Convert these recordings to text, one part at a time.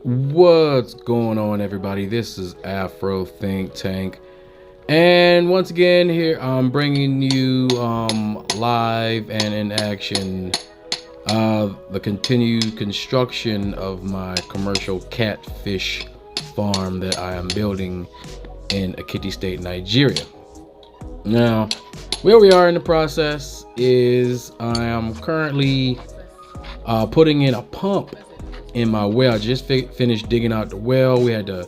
What's going on, everybody? This is Afro Think Tank, and once again, here I'm bringing you live and in action the continued construction of my commercial catfish farm that I am building in Ekiti State, Nigeria. Now, where we are in the process is I am currently putting in a pump in my well. I just finished digging out the well. They had to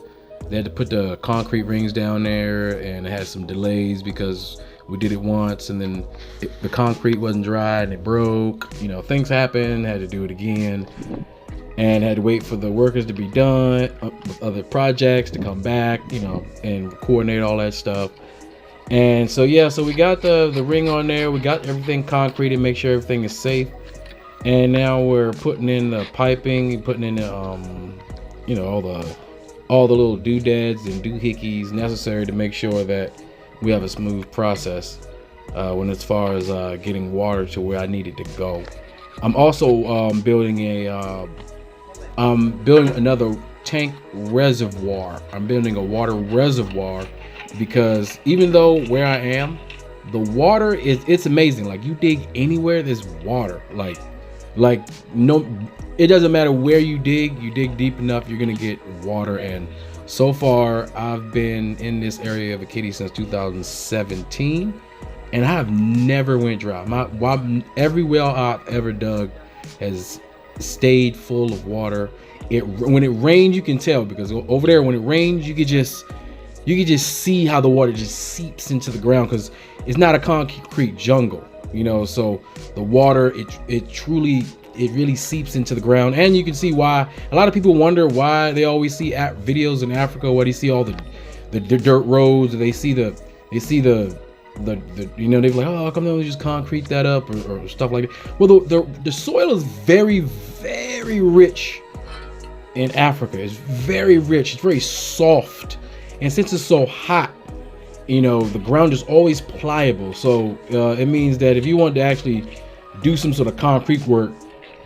put the concrete rings down there, and it had some delays because we did it once and then the concrete wasn't dry and it broke. You know, things happen. Had to do it again, and had to wait for the workers to be done, other projects to come back. You know, and coordinate all that stuff. And so yeah, so we got the ring on there. We got everything concrete and make sure everything is safe. And now we're putting in the piping, putting in the you know, all the little doodads and doohickeys necessary to make sure that we have a smooth process when as far as getting water to where I need it to go. I'm also building another tank reservoir. I'm building a water reservoir because even though where I am, the water it's amazing. Like, you dig anywhere, there's water. Like no, it doesn't matter where you dig deep enough, you're gonna get water. And so far I've been in this area of Ekiti since 2017, and I have never went dry. Every well I've ever dug has stayed full of water. When it rains, you can tell, because over there when it rains, you could just see how the water just seeps into the ground, because it's not a concrete jungle, you know. So the water, it really seeps into the ground. And you can see why a lot of people wonder why they always see videos in Africa where they see all the dirt roads, they see the you know, they're like, oh, how come they don't just concrete that up or stuff like that. Well, the soil is very, very rich in Africa. It's very rich, it's very soft, and since it's so hot, you know, the ground is always pliable. So it means that if you want to actually do some sort of concrete work,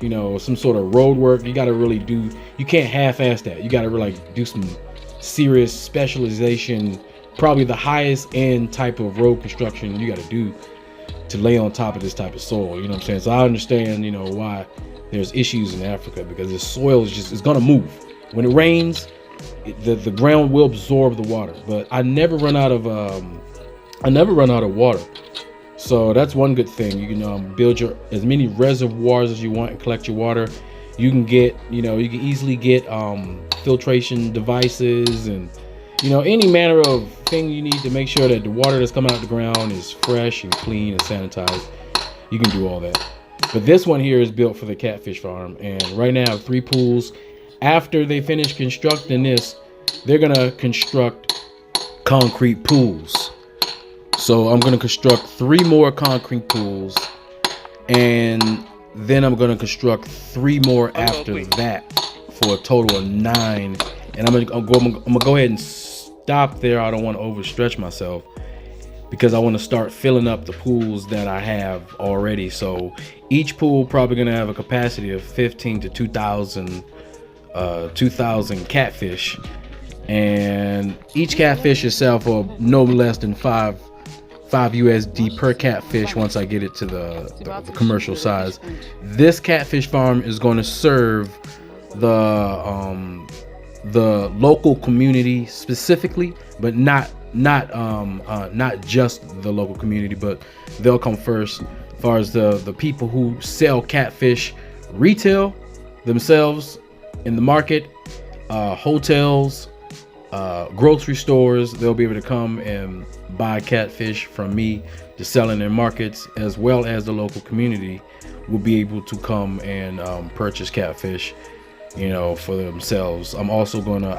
you know, some sort of road work, you got to really you can't half-ass that. You got to really do some serious specialization, probably the highest end type of road construction you got to do to lay on top of this type of soil. You know what I'm saying? So I understand, you know, why there's issues in Africa, because the soil is going to move. When it rains, the ground will absorb the water. But I never run out of water. So that's one good thing. You can build as many reservoirs as you want and collect your water. You can easily get filtration devices and, you know, any manner of thing you need to make sure that the water that's coming out of the ground is fresh and clean and sanitized. You can do all that. But this one here is built for the catfish farm, and right now I have 3 pools. After they finish constructing this, they're gonna construct concrete pools. So I'm gonna construct 3 more concrete pools, and then I'm gonna construct 3 more after that, for a total of 9. And I'm gonna go ahead and stop there. I don't want to overstretch myself, because I want to start filling up the pools that I have already. So each pool probably gonna have a capacity of 15 to 2,000 catfish, and each catfish itself will no less than 5 USD per catfish once I get it to the commercial size. This catfish farm is going to serve the local community specifically, but not just the local community, but they'll come first as far as the people who sell catfish retail themselves in the market, hotels, grocery stores. They'll be able to come and buy catfish from me to sell in their markets, as well as the local community will be able to come and purchase catfish, you know, for themselves. I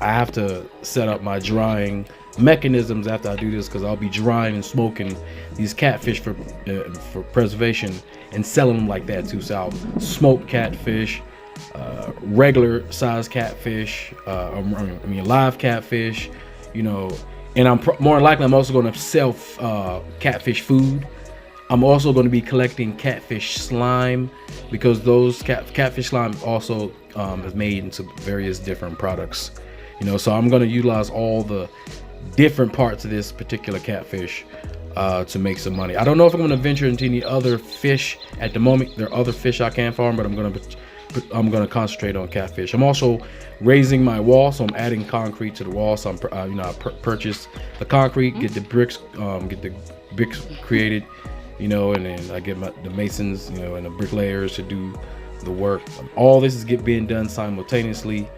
have to set up my drying mechanisms after I do this, because I'll be drying and smoking these catfish for preservation and selling them like that too. So I'll smoke catfish, regular size catfish, live catfish, you know. And more likely I'm also going to sell catfish food, I'm also going to be collecting catfish slime, because those catfish slime also is made into various different products. So I'm going to utilize all the different parts of this particular catfish to make some money. I don't know if I'm going to venture into any other fish at the moment. There are other fish I can farm, but I'm going to concentrate on catfish. I'm also raising my wall, so I'm adding concrete to the wall. So I'm I purchase the concrete, get the bricks created, and then I get the masons, and the bricklayers to do the work. All this is being done simultaneously,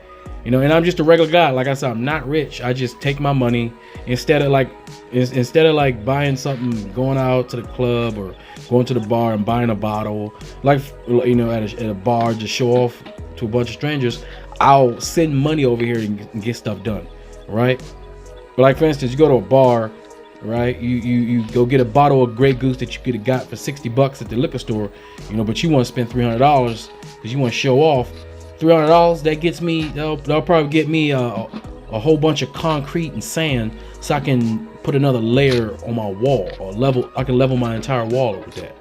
and I'm just a regular guy. Like I said, I'm not rich. I just take my money instead of like buying something, going out to the club or going to the bar and buying a bottle, like at a bar, just show off to a bunch of strangers. I'll send money over here and get stuff done, right? But like, for instance, you go to a bar, right? You go get a bottle of Grey Goose that you could have got for $60 at the liquor store, but you want to spend $300 because you want to show off. $300, that gets me, they'll probably get me a whole bunch of concrete and sand, so I can put another layer on my wall, or I can level my entire wall with that.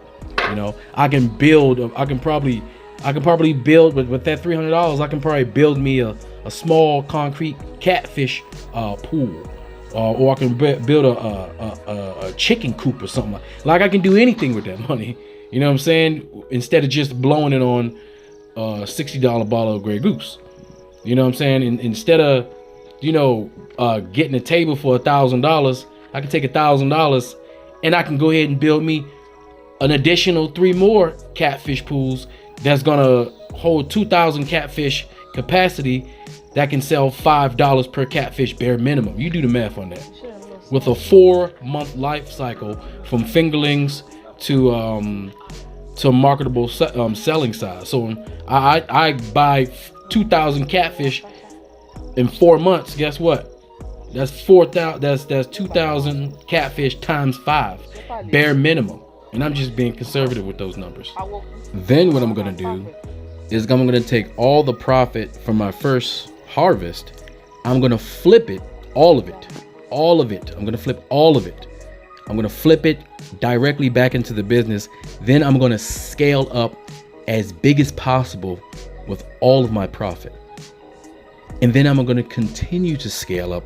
I can probably build with that $300. I can probably build me a small concrete catfish pool, or I can build a chicken coop or something. Like I can do anything with that money. You know what I'm saying? Instead of just blowing it on a $60 bottle of Grey Goose. You know what I'm saying? Instead of getting a table for $1,000, I can take $1,000 and I can go ahead and build me an additional 3 more catfish pools that's gonna hold 2,000 catfish capacity, that can sell $5 per catfish bare minimum. You do the math on that. With a 4-month life cycle from fingerlings to marketable selling size. So I buy 2,000 catfish in 4 months. Guess what? That's 4,000. That's 2,000 catfish times 5, bare minimum. And I'm just being conservative with those numbers. Then what I'm gonna do is I'm gonna take all the profit from my first harvest. I'm gonna flip it, all of it. I'm gonna flip all of it. I'm gonna flip it directly back into the business. Then I'm gonna scale up as big as possible with all of my profit. And then I'm gonna continue to scale up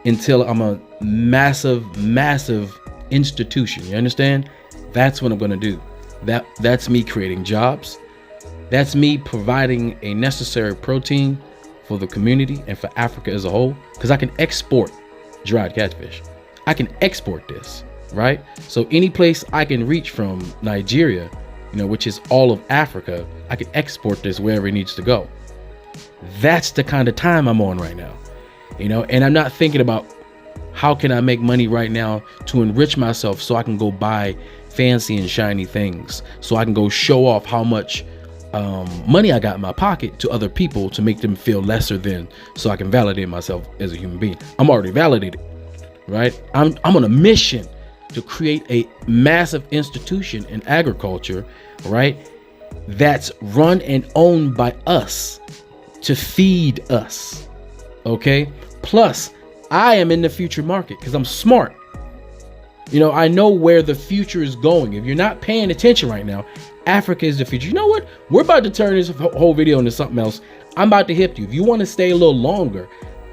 until I'm a massive institution. You understand? That's what I'm gonna do. That's me creating jobs. That's me providing a necessary protein for the community and for Africa as a whole, because I can export dried catfish. I can export this, right? So any place I can reach from Nigeria, which is all of Africa, I can export this wherever it needs to go. That's the kind of time I'm on right now, and I'm not thinking about how can I make money right now to enrich myself so I can go buy fancy and shiny things, so I can go show off how much money I got in my pocket to other people to make them feel lesser than, so I can validate myself as a human being. I'm already validated, right? I'm on a mission to create a massive institution in agriculture, right? That's run and owned by us to feed us, okay? Plus, I am in the future market because I'm smart. I know where the future is going. If you're not paying attention right now, Africa is the future. You know what? We're about to turn this whole video into something else. I'm about to hit you. If you want to stay a little longer,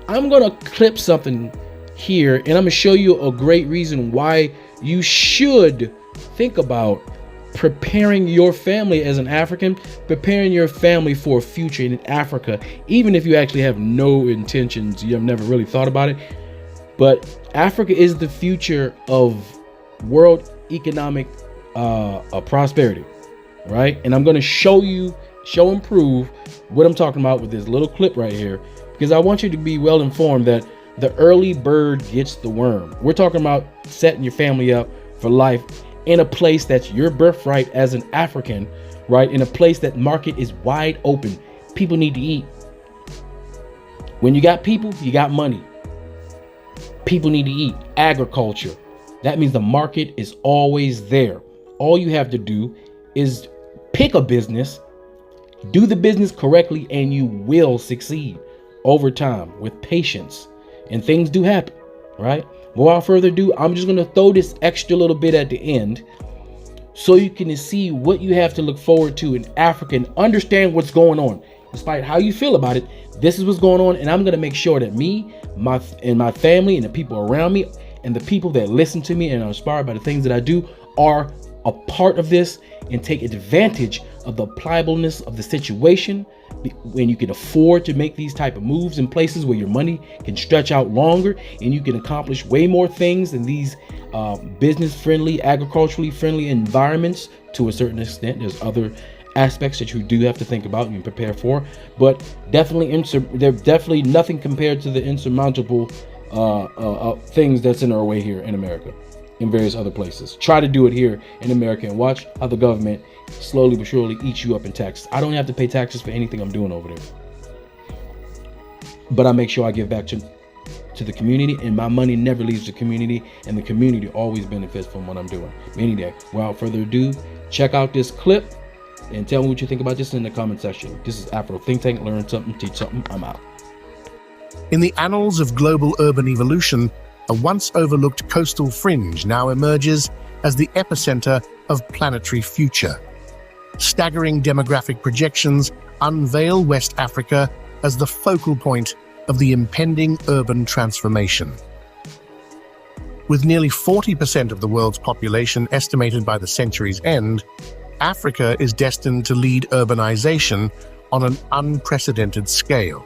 I'm going to clip something here and I'm going to show you a great reason why you should think about preparing your family as an African, preparing your family for a future in Africa, even if you actually have no intentions, you have never really thought about it. But Africa is the future of world economic prosperity, right? And I'm going to show and prove what I'm talking about with this little clip right here, because I want you to be well informed that the early bird gets the worm. We're talking about setting your family up for life in a place that's your birthright as an African, right? In a place that market is wide open. People need to eat. When you got people, you got money. People need to eat. Agriculture. That means the market is always there. All you have to do is pick a business, do the business correctly, and you will succeed over time with patience. And things do happen, right? Without further ado, I'm just going to throw this extra little bit at the end so you can see what you have to look forward to in Africa and understand what's going on. Despite how you feel about it, this is what's going on, and I'm going to make sure that me, my family, and the people around me, and the people that listen to me and are inspired by the things that I do are a part of this and take advantage of the pliableness of the situation when you can afford to make these type of moves in places where your money can stretch out longer and you can accomplish way more things in these business friendly, agriculturally friendly environments. To a certain extent, there's other aspects that you do have to think about and prepare for, but definitely they're definitely nothing compared to the insurmountable things that's in our way here in America, in various other places. Try to do it here in America and watch how the government slowly but surely eats you up in taxes. I don't have to pay taxes for anything I'm doing over there, but I make sure I give back to the community, and my money never leaves the community, and the community always benefits from what I'm doing. Any day. Without further ado, check out this clip and tell me what you think about this in the comment section. This is Afro Think Tank. Learn something, teach something. I'm out. In the annals of global urban evolution, a once overlooked coastal fringe now emerges as the epicenter of planetary future. Staggering demographic projections unveil West Africa as the focal point of the impending urban transformation. With nearly 40% of the world's population estimated by the century's end, Africa is destined to lead urbanization on an unprecedented scale.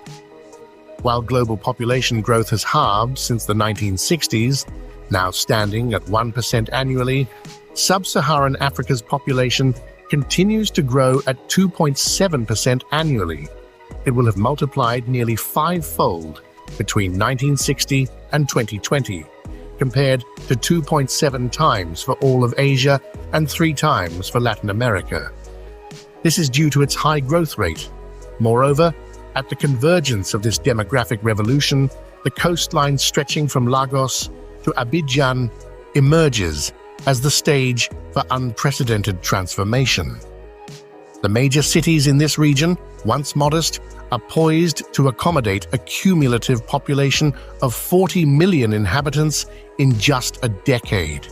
While global population growth has halved since the 1960s, now standing at 1% annually, sub-Saharan Africa's population continues to grow at 2.7% annually. It will have multiplied nearly fivefold between 1960 and 2020, compared to 2.7 times for all of Asia and 3 times for Latin America. This is due to its high growth rate. Moreover, at the convergence of this demographic revolution, the coastline stretching from Lagos to Abidjan emerges as the stage for unprecedented transformation. The major cities in this region, once modest, are poised to accommodate a cumulative population of 40 million inhabitants in just a decade.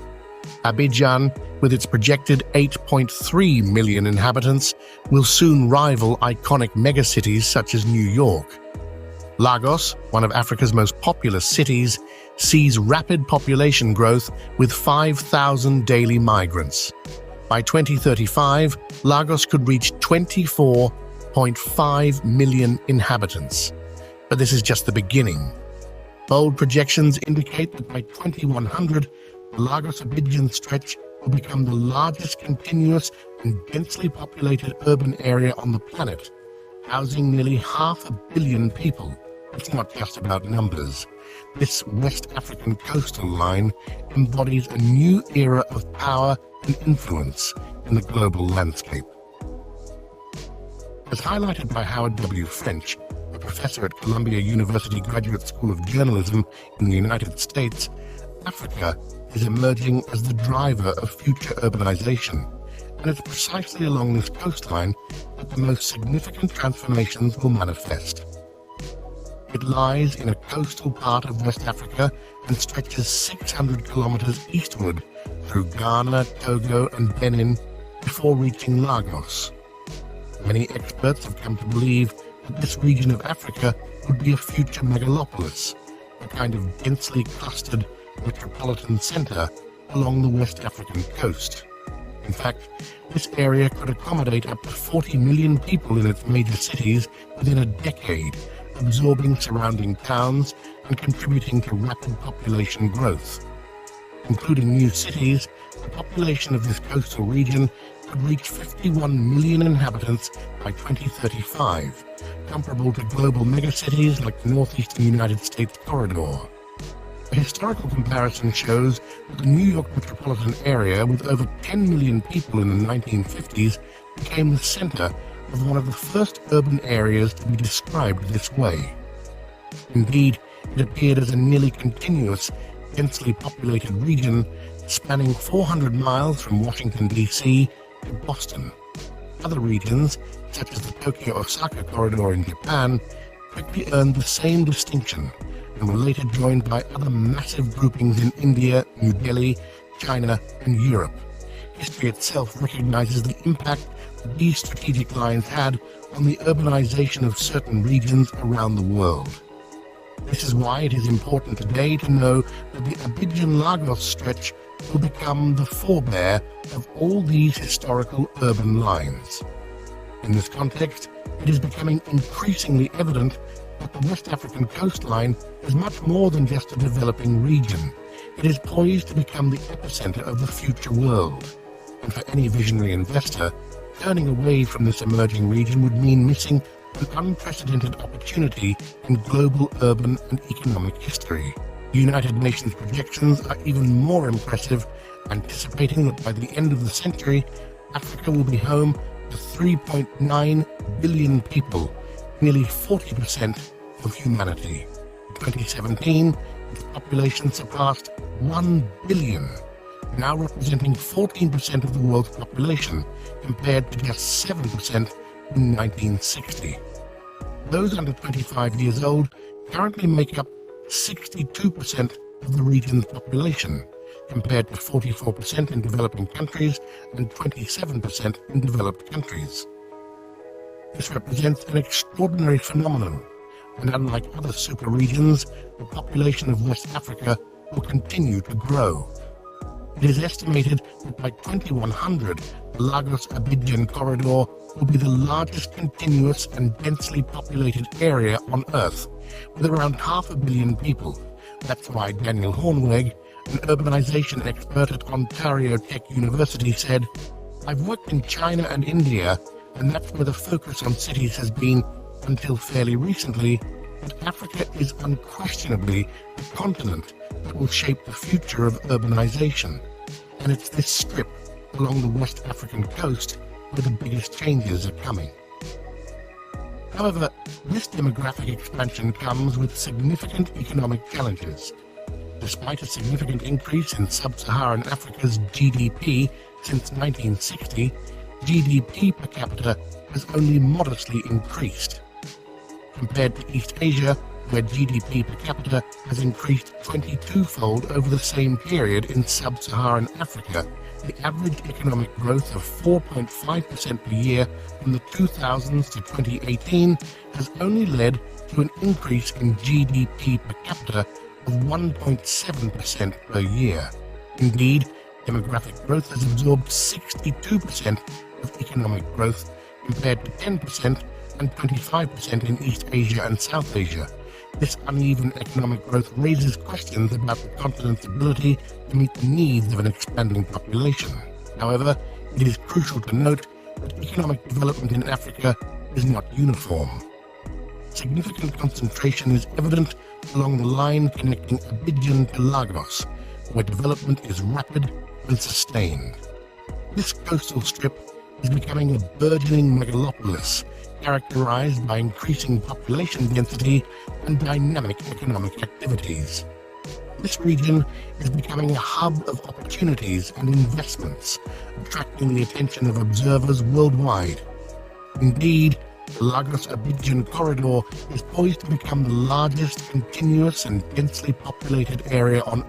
Abidjan, with its projected 8.3 million inhabitants, will soon rival iconic megacities such as New York. Lagos, one of Africa's most populous cities, sees rapid population growth with 5,000 daily migrants. By 2035, Lagos could reach 24.5 million inhabitants. But this is just the beginning. Bold projections indicate that by 2100, the Lagos-Abidjan stretch will become the largest continuous and densely populated urban area on the planet, housing nearly 500 million people. It's not just about numbers. This West African coastal line embodies a new era of power and influence in the global landscape. As highlighted by Howard W. French, a professor at Columbia University Graduate School of Journalism in the United States, Africa is emerging as the driver of future urbanization, and it's precisely along this coastline that the most significant transformations will manifest. It lies in a coastal part of West Africa and stretches 600 kilometers eastward through Ghana, Togo, and Benin before reaching Lagos. Many experts have come to believe that this region of Africa would be a future megalopolis, a kind of densely clustered metropolitan center along the West African coast. In fact, this area could accommodate up to 40 million people in its major cities within a decade, absorbing surrounding towns and contributing to rapid population growth. Including new cities, the population of this coastal region could reach 51 million inhabitants by 2035, comparable to global megacities like the northeastern United States corridor. A historical comparison shows that the New York metropolitan area, with over 10 million people in the 1950s, became the center of one of the first urban areas to be described this way. Indeed, it appeared as a nearly continuous, densely populated region spanning 400 miles from Washington, D.C. to Boston. Other regions, such as the Tokyo-Osaka corridor in Japan, quickly earned the same distinction and were later joined by other massive groupings in India, New Delhi, China, and Europe. history itself recognizes the impact that these strategic lines had on the urbanization of certain regions around the world. This is why it is important today to know that the Abidjan-Lagos stretch will become the forebear of all these historical urban lines. In this context, it is becoming increasingly evident that the West African coastline is much more than just a developing region. It is poised to become the epicenter of the future world. And for any visionary investor, turning away from this emerging region would mean missing an unprecedented opportunity in global urban and economic history. The United Nations projections are even more impressive, anticipating that by the end of the century, Africa will be home to 3.9 billion people, nearly 40% of humanity. In 2017, its population surpassed 1 billion, now representing 14% of the world's population, compared to just 7% in 1960. Those under 25 years old currently make up 62% of the region's population, compared to 44% in developing countries and 27% in developed countries. This represents an extraordinary phenomenon, and unlike other super regions, the population of West Africa will continue to grow. It is estimated that by 2100, the Lagos-Abidjan corridor will be the largest continuous and densely populated area on Earth, with around 500 million people. That's why Daniel Hornweg, an urbanization expert at Ontario Tech University, said, "I've worked in China and India, and that's where the focus on cities has been until fairly recently, but Africa is unquestionably the continent that will shape the future of urbanization. And it's this strip along the West African coast where the biggest changes are coming." However, this demographic expansion comes with significant economic challenges. Despite a significant increase in sub-Saharan Africa's GDP since 1960, GDP per capita has only modestly increased. Compared to East Asia, where GDP per capita has increased 22-fold over the same period in sub-Saharan Africa, the average economic growth of 4.5% per year from the 2000s to 2018 has only led to an increase in GDP per capita of 1.7% per year. Indeed, demographic growth has absorbed 62% of economic growth, compared to 10% and 25% in East Asia and South Asia. This uneven economic growth raises questions about the continent's ability to meet the needs of an expanding population. However, it is crucial to note that economic development in Africa is not uniform. Significant concentration is evident along the line connecting Abidjan to Lagos, where development is rapid and sustained. This coastal strip is becoming a burgeoning megalopolis, characterized by increasing population density and dynamic economic activities. This region is becoming a hub of opportunities and investments, attracting the attention of observers worldwide. Indeed, the Lagos-Abidjan corridor is poised to become the largest continuous and densely populated area on